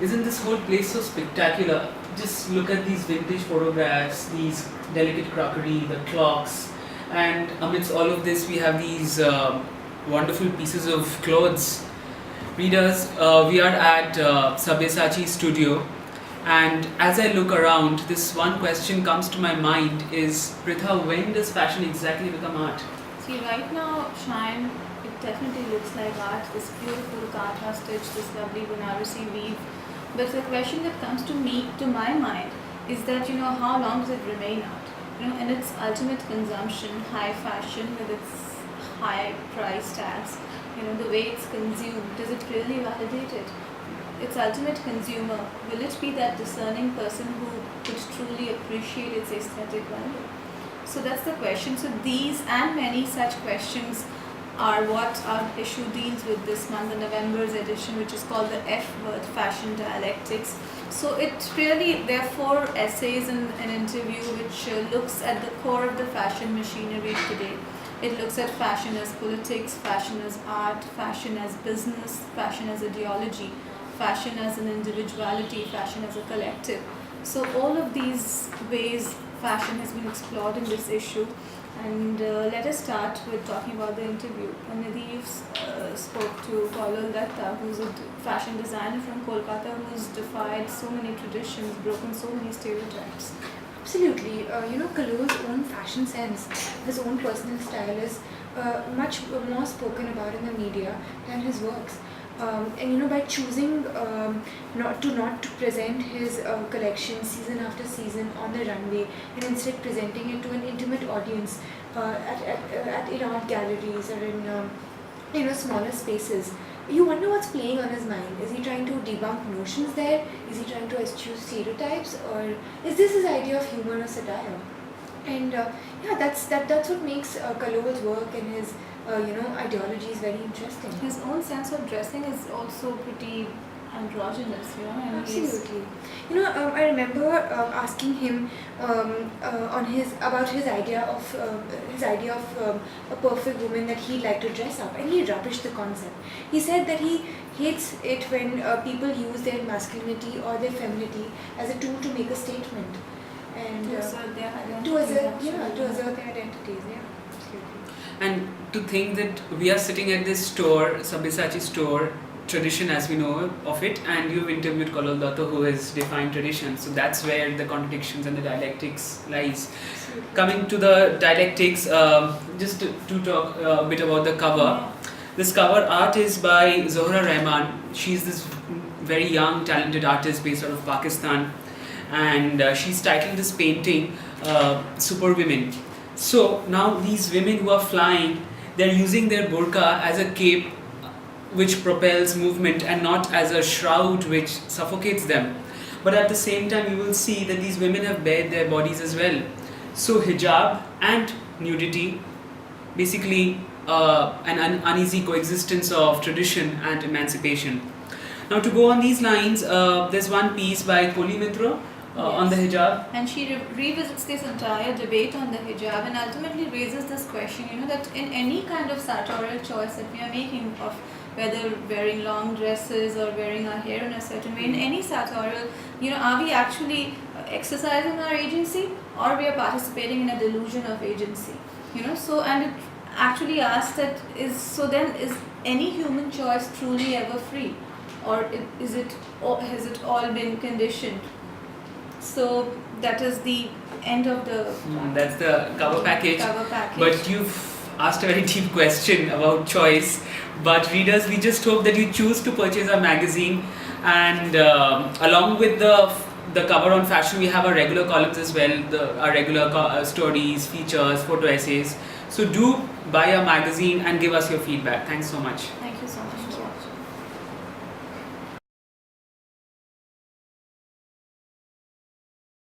isn't this whole place so spectacular? Just look at these vintage photographs, these delicate crockery, the clocks, and amidst all of this, we have these wonderful pieces of clothes. Readers, we are at Sabyasachi studio, and as I look around, this one question comes to my mind is, Pritha, when does fashion exactly become art? See, right now, Shine, it definitely looks like art. This beautiful kantha stitch, this lovely Banarasi weave. But the question that comes to me, to my mind, is that how long does it remain art? In its ultimate consumption, high fashion with its high price tags, the way it's consumed, does it really validate it? Its ultimate consumer, will it be that discerning person who could truly appreciate its aesthetic value? So that's the question. So these and many such questions are what our issue deals with this month, the November's edition, which is called the F word, Fashion Dialectics. So it really, there are 4 essays in an interview which looks at the core of the fashion machinery today. It looks at fashion as politics, fashion as art, fashion as business, fashion as ideology, fashion as an individuality, fashion as a collective. So all of these ways fashion has been explored in this issue. And let us start with talking about the interview. Nidhi spoke to Kaulal Datta, who's a fashion designer from Kolkata, who's defied so many traditions, broken so many stereotypes. Absolutely. Kaul's own fashion sense, his own personal style is much more spoken about in the media than his works. And by choosing not to present his collection season after season on the runway, and instead presenting it to an intimate audience in art galleries or in smaller spaces, you wonder what's playing on his mind. Is he trying to debunk notions there? Is he trying to eschew stereotypes, or is this his idea of humor or satire? And that's what makes Kaul's work and his ideology is very interesting. His own sense of dressing is also pretty androgynous, Absolutely. I remember asking him about his idea of a perfect woman that he liked to dress up, and he rubbished the concept. He said that he hates it when people use their masculinity or their femininity as a tool to make a statement and to assert their identities. Yeah. And to think that we are sitting at this store, Sabyasachi store, tradition as we know of it, and you've interviewed Kaulal Datta, who has defined tradition. So that's where the contradictions and the dialectics lies. Absolutely. Coming to the dialectics, just to talk a bit about the cover. This cover art is by Zohra Rehman. She's this very young, talented artist based out of Pakistan, and she's titled this painting Superwomen. So now these women who are flying, they're using their burqa as a cape which propels movement and not as a shroud which suffocates them. But at the same time, you will see that these women have bared their bodies as well. So hijab and nudity, basically an uneasy coexistence of tradition and emancipation. Now to go on these lines, there's one piece by Koli Mitra on the hijab. And she revisits this entire debate on the hijab and ultimately raises this question, that in any kind of sartorial choice that we are making of whether wearing long dresses or wearing our hair in a certain way, in any sartorial, are we actually exercising our agency, or we are participating in a delusion of agency? So, and it actually asks that is any human choice truly ever free, or has it all been conditioned? So that is the end of the that's the cover package. But But you've asked a very deep question about choice. But readers, we just hope that you choose to purchase our magazine, and along with the cover on fashion, we have our regular columns as well, our regular stories, features, photo essays. So do buy our magazine and give us your feedback. Thanks so much. thank you so much.